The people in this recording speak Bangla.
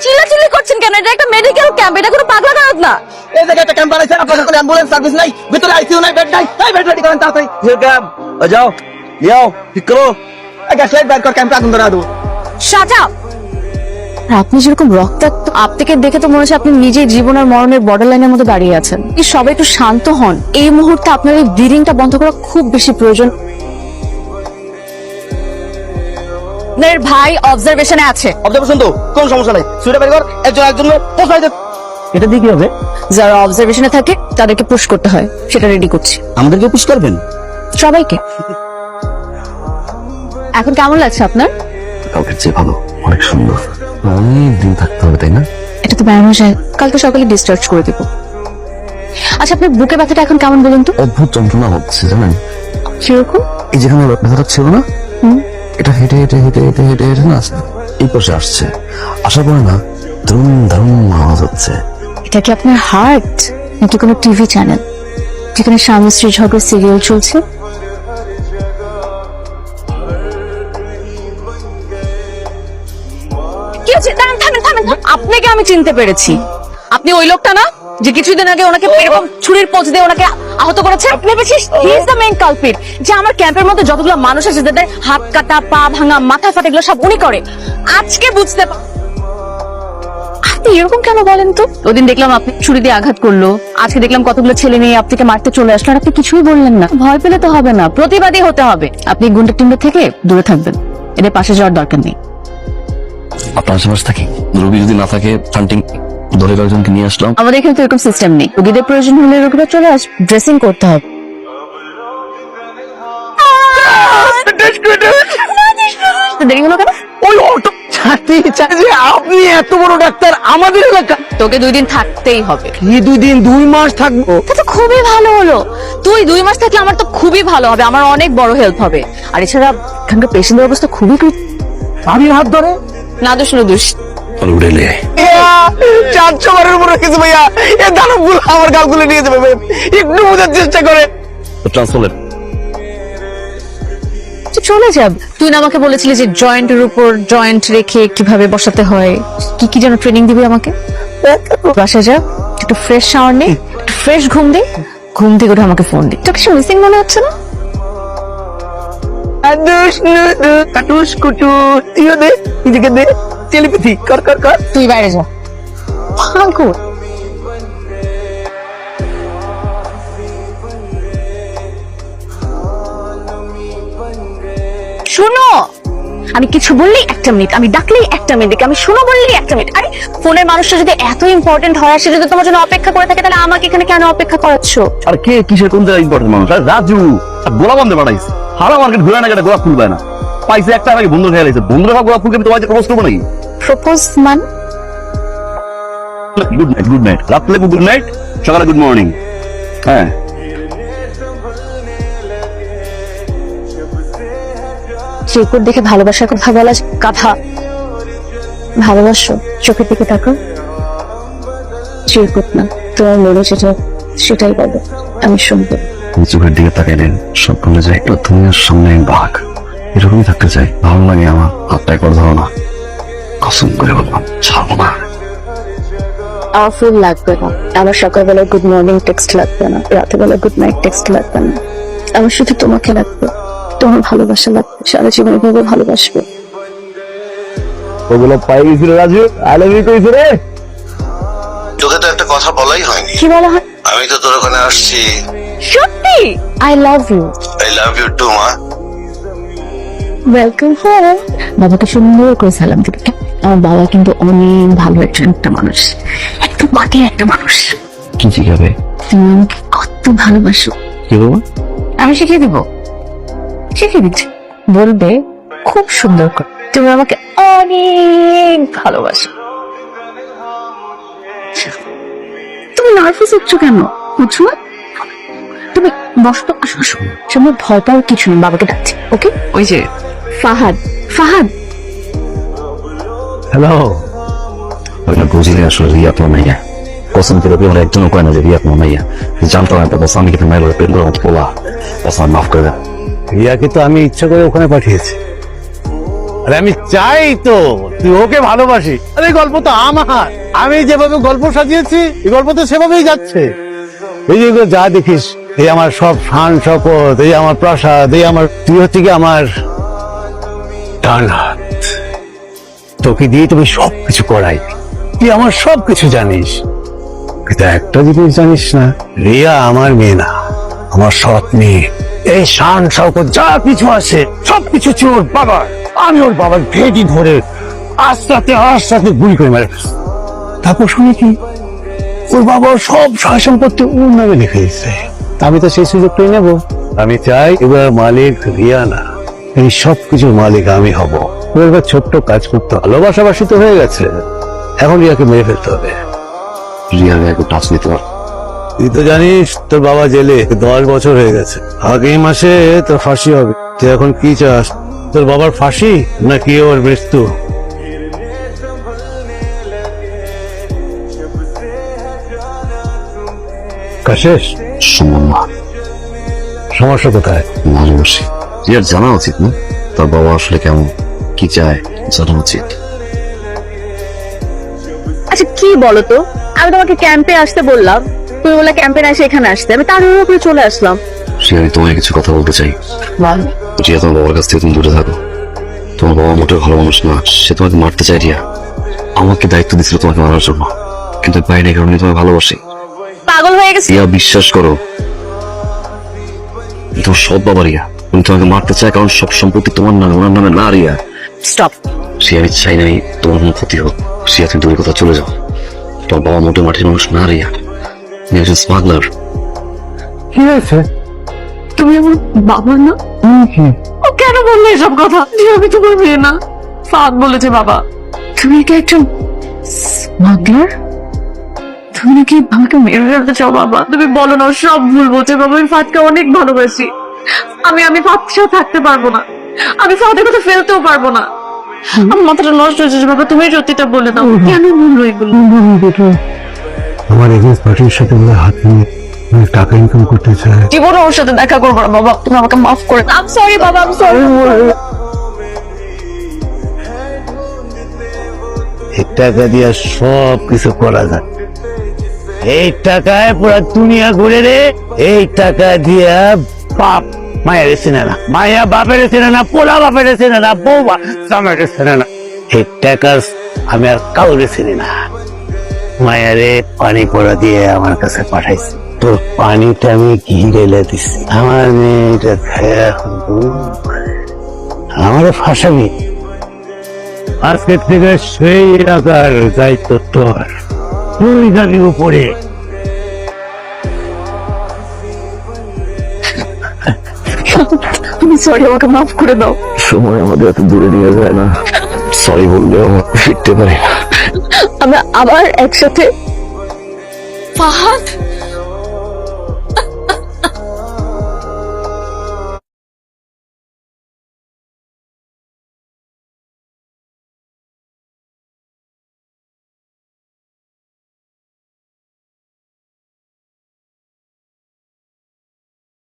চিল্লাচিল্লি করছেন কেন? এটা একটা মেডিকেল ক্যাম্প, এটা কোনো পাগলা গারদ না। এই জায়গায় একটা ক্যাম্প বানাইছে, আপনাদের কোনো অ্যাম্বুলেন্স সার্ভিস নাই, ভিতরে আইসিইউ নাই, বেড নাই। এই বেড রেডি করেন তাড়াতাড়ি। যে ক্যাম্প যাও, যাও ঠিক করো। এই গ্যাস লাইট বাইর কর, ক্যাম্পে আগুন ধরা দেবো। Shut up. আপনি যেরকম রক্তাক্ত, আপনাকে দেখে তো মনে হচ্ছে আপনি নিজেই জীবন আর মরণের বর্ডার লাইনের মধ্যে দাঁড়িয়ে আছেন। কি সবাই একটু শান্ত হন। এই মুহূর্তে আপনার এই ব্লিডিংটা বন্ধ করা খুব বেশি প্রয়োজন। আপনার ভাই অবজারভেশনে আছে। অবজারভেশন তো কোন সমস্যা নাই, সুইটা বের কর, একজন একজনের পোষাই দে। এটা দিয়ে কি হবে? যারা অবজারভেশনে থাকে তাদেরকে পুশ করতে হয়, সেটা রেডি করছি। আমাদেরকে পুশ করবেন? সবাইকে। এখন কেমন লাগছে আপনার? কালকের চেয়ে ভালো, অনেক সুন্দর। অনেক দিন থাকতে হবে তাই না? এটা তো বেড়ানো যায়, কালকে সকালে ডিসচার্জ করে দেবো। আচ্ছা, আপনার বুকে ব্যথাটা এখন কেমন বলুন তো? অদ্ভুত যন্ত্রণা হচ্ছে জানেন। কিরকম? এই যেখানে ব্যথাটা ছিল না, এটা হেঁটে হেঁটে হেঁটে হেঁটে হেঁটে হেঁটে না এই পাশে আসছে, আসার পরে না দারুণ দারুণ আওয়াজ হচ্ছে। এটা কি আপনার হার্ট নাকি কোনো টিভি চ্যানেল যেখানে স্বামী স্ত্রী ঝগড়া সিরিয়াল চলছে? কি হচ্ছে? থামেন থামেন থামেন। আপনাকে আমি চিনতে পেরেছি। আপনি ওই লোকটা না যে কিছুদিন আগে ওনাকে এরকম ছুরির পোঁচ দিয়ে ওনাকে আহত করেছে? ভেবেছিস he is the main culprit, যে আমার ক্যাম্পের মধ্যে যতগুলো মানুষ আছে যাদের হাত কাটা, পা ভাঙা, মাথা ফাটা, এগুলো সব উনি করে। আজকে বুঝতে আপনি এরকম কেন বলেন তো? ওদিন দেখলাম আপনি ছুরি দিয়ে আঘাত করলো, আজকে দেখলাম কতগুলো ছেলে নিয়ে আপনাকে মারতে চলে আসলো, আর আপনি কিছুই বললেন না। ভয় পেলে তো হবে না, প্রতিবাদী হতে হবে। আপনি গুন্ডা টিমটা থেকে দূরে থাকবেন, এদের পাশে যাওয়ার দরকার নেই। আপনার আশেপাশে থাকি, রোগী যদি না থাকে ফান্টিং ধরে কয়েকজনকে নিয়ে আসলাম। আমাদের এখানে তো এরকম সিস্টেম নেই। রোগীদের প্রয়োজন হলে রোগীরা চলে আস, ড্রেসিং করতে হবে। দেরি হলো কেন? ওই অটো ছাতি চাই যে আপনি এত বড় ডাক্তার আমাদের এলাকা। তোকে 2 দিন থাকতেই হবে। কি 2 দিন? 2 মাস থাকবো? তা তো খুবই ভালো হলো। তুই 2 মাস থাকলে আমার তো খুবই ভালো হবে, আমার অনেক বড় হেল্প হবে। আর এছাড়া এখানকার পেশেন্টের অবস্থা খুবই আমি হাত ধরে না দোষ না দোষ। 400 বারের উপরে কিছু ভাইয়া, এই দানবগুলো আমার গালগুলো নিয়ে যাবে ভাই, একটু বোঝার চেষ্টা করে। ট্রান্সফার চলে যাব। তুই না আমাকে বলেছিলি যে জয়েন্টের উপর জয়েন্ট রেখে কিভাবে বসাতে হয়, কি কি যেন ট্রেনিং দিবি আমাকে। বাসায় যা, একটু ফ্রেশ শাওয়ার নে, একটু ফ্রেশ ঘুম দে, ঘুম থেকে উঠে আমাকে ফোন দে। তোর কিছু মিসিং মনে হচ্ছে না? কাটুস কুটু তুইও দে, নিজেকে দে, টেলিপ্যাথি কর কর কর। তুই বাইরে যা। ফালতু। শোনো, আমি কিছু বললেই 1 মিনিট, আমি ডাকলেই 1 মিনিট, আমি শোনো বললেই 1 মিনিট। আরে ফোনের মানুষটা যদি এত ইম্পর্টেন্ট হয়, সে যদি তোমার জন্য অপেক্ষা করে থাকে, তাহলে আমাকে এখানে কেন অপেক্ষা করাচ্ছ? আর কে কিসের কোন জায়গায় ইম্পর্টেন্ট মানুষ? আর রাজু গোলা বন্ধে পাঠাইছে, হারা মার্কেট ঘুরে না গেলে গোলাপ ফুল পায় না, পাইছে একটা আমাকে বন্ধু খেয়ে লাইছে। বন্ধুরা গোলাপ ফুলকে আমি তোমার প্রপোজ করবো নাকি? প্রপোজ মান? গুড নাইট, গুড নাইট, রাত্রে গুড নাইট, সকালে গুড মর্নিং। হ্যাঁ, চিরকুট দেখে ভালোবাসার কথা বলা কথা। ভালোবাসো, চোখের দিকে তাকো। চিরকুট না, তোমার মনে যেটা সেটাই বলো, আমি শুনবো। চোখের দিকে তাকাইলেন, সব ভুলে যায়। তুমি সামনে বাঘ, এরকমই থাকতে চাই। ভালো লাগে আমার, হাতটাই করে ধরো না, কসম করে বললাম ছাড়বো না। আমার ফুল লাগবে না, আমার সকালবেলা গুড মর্নিং টেক্সট লাগবে না, রাতে বেলা গুড নাইট টেক্সট লাগবে না। আমার শুধু তোমাকে লাগবে, তোমার ভালোবাসা লাগবে, সারা জীবন এভাবে ভালোবাসবে। ওগুলো পাই গেছিল রাজু, আই লাভ ইউ কইছে রে। তোকে তো একটা কথা বলাই হয়নি। কি বলা হয়? আমি তো তোর ওখানে আসছি। সত্যি? I love you. I love you too মা। Welcome home. বাবাকে সুন্দর করে সালাম দিবে। আমার বাবা কিন্তু অনেক ভালো একটা মানুষ, একটু বাকি একটা মানুষ। কি শিখাবে? তুমি আমাকে কত ভালোবাসো। কি বলবো? আমি শিখিয়ে দিব, শিখিয়ে দিচ্ছি। বলবে খুব সুন্দর করে তুমি আমাকে অনেক ভালোবাসো। তুমি নার্ভাস হচ্ছ কেন? বুঝছো না? তুমি বসো তো, আসো আসো। সামনে ভয় পাওয়ার কিছু নেই, বাবাকে ডাকছি। ওকে? ওই যে ফাহাদ, ফাহাদ। হ্যালো। ওইটা বুঝলে আসলে রিয়া তো মাইয়া, কসম করে পেয়ে একজনও কয় না যে রিয়া তোমার মাইয়া। জানতাম একটা বস, আমি কিন্তু মাইল পেন করে পোলা, বস মাফ করে দেন। রিয়াকে তো আমি ইচ্ছা করে ওখানে পাঠিয়েছি, আরে আমি চাই তো তুই ওকে ভালোবাসি। আরে এই গল্প তো আমার, আমি যেভাবে গল্প সাজিয়েছি এই গল্প তো সেভাবেই যাচ্ছে। এই যে এগুলো যা দেখিস, এই আমার সব শান শপথ, এই আমার প্রাসাদ, এই আমার, তুই হচ্ছে কি আমার ডান হাত। তোকে দিয়ে তুমি সবকিছু করাই, তুই আমার সবকিছু জানিস, কিন্তু একটা জিনিস জানিস না, রিয়া আমার মেয়ে না, আমার সৎ মেয়ে। এই শান শওকত যা কিছু আছে সবকিছু ছিল ওর বাবার। আমি ওর বাবার ভেদি ধরে আস্তে গুলি করে মারে ফেলছি। তারপর শুনি কি ওর বাবা ওর সব সয় সম্পত্তি ওর নামে লিখে দিচ্ছে। আমি তো সেই সুযোগটাই নেব। আমি চাই এবার মালিক রিয়া না, এই সব কিছুর মালিক আমি হব। ওর এবার ছোট্ট কাজ করতে ভালোবাসাবাসি তো হয়ে গেছে, এখন রিয়াকে মেরে ফেলতে হবে। রিয়ার একটু টাচ নিতে পার? তুই তো জানিস তোর বাবা জেলে 10 বছর হয়ে গেছে, আগামী মাসে তোর ফাঁসি হবে। তুই এখন কি চাস, তোর বাবার ফাঁসি নাকি ওর মৃত্যু? কাশেষ, সুমন মা, সমস্যা কোথায়? ভালোবাসি। রিয়ার জানা উচিত না তার বাবা আসলে কেমন, কি চায়, জানা উচিত। আচ্ছা কি বলো তো, আমি তোমাকে ক্যাম্পে আসতে বললাম, তুমি বললে ক্যাম্পে না এসে এখানে আসতে, আমি তার উপরে চলে আসলাম। সে আমি তোমায় কিছু কথা বলতে চাই। রিয়া, তোমার বাবার কাছ থেকে তুমি দূরে থাকো। তোমার বাবা মোটেও ভালো মানুষ না, সে তোমাকে মারতে চায়। রিয়া আমাকে দায়িত্ব দিচ্ছিল তোমাকে মারার জন্য, কিন্তু বাইরে কারণে তোমায় ভালোবাসি। পাগল হয়ে গেছি। রিয়া বিশ্বাস করো, তোমার সৎ বাবা রিয়া, উনি তোমাকে মারতে চায় কারণ সব সম্পত্তি তোমার নামে, ওনার নামে না। রিয়া স্টপ। সে আমি চাই নাই তোমার কোনো ক্ষতি হোক। রিয়া তুমি দূরে কোথাও চলে যাও। তোমার বাবা মোটে মাটির মানুষ না। রিয়া উনি একজন স্মাগলার। কি হয়েছে? তুমি আমার বাবা না? ও কেন বললে এসব কথা? যে আমি তোমার মেয়ে না। ফাদ বলেছে বাবা। তুমি কি একজন স্মাগলার? তুমি নাকি আমাকে মেরে ফেলতে চাও বাবা? তুমি বলো না, ও সব ভুল বলছে বাবা। আমি ফাদকে অনেক ভালোবাসি। আমি ফাদকে সাথে থাকতে পারবো না। আমি ফাদের কথা ফেলতেও পারবো না। আমার মাথাটা নষ্ট হয়েছে বাবা। তুমি সত্যিটা বলে দাও, কেন বললো এগুলো? আমার এগেন্স পার্টির সাথে ওরা হাত নিয়ে অনেক টাকা ইনকাম করতে চায়। জীবনে ওর সাথে দেখা করবো না বাবা। তুমি আমাকে মাফ করে দাও। আই এম সরি বাবা, আই এম সরি। এই টাকা দিয়ে সব কিছু করা যায়। এই টাকায় পুরো দুনিয়া ঘুরে রে। এই টাকা দিয়া বাপ মায়ের চেনে না, মায়া বাপের চেনে না, পোলা বাপের চেনে না, বউ জামাইয়ের চেনে না। এই টাকা আমি আর কাউরে চিনি না। মায়ারে পানি পড়া দিয়ে আমার কাছে পাঠাইছি, তোর পানিটা আমি ঘিরেলে দিচ্ছি। আমার মেয়েটা খেয়ে আমার ফাঁসাবি। আজকের থেকে সেই এলাকার দায়িত্ব তোর, তুই যাবি উপরে। আমি সরি, আমাকে মাফ করে দাও। সময় আমাদের এত দূরে নিয়ে যায় না, সরি বললেও ফিরতে পারি না। আমরা আবার একসাথে। ফাহাদ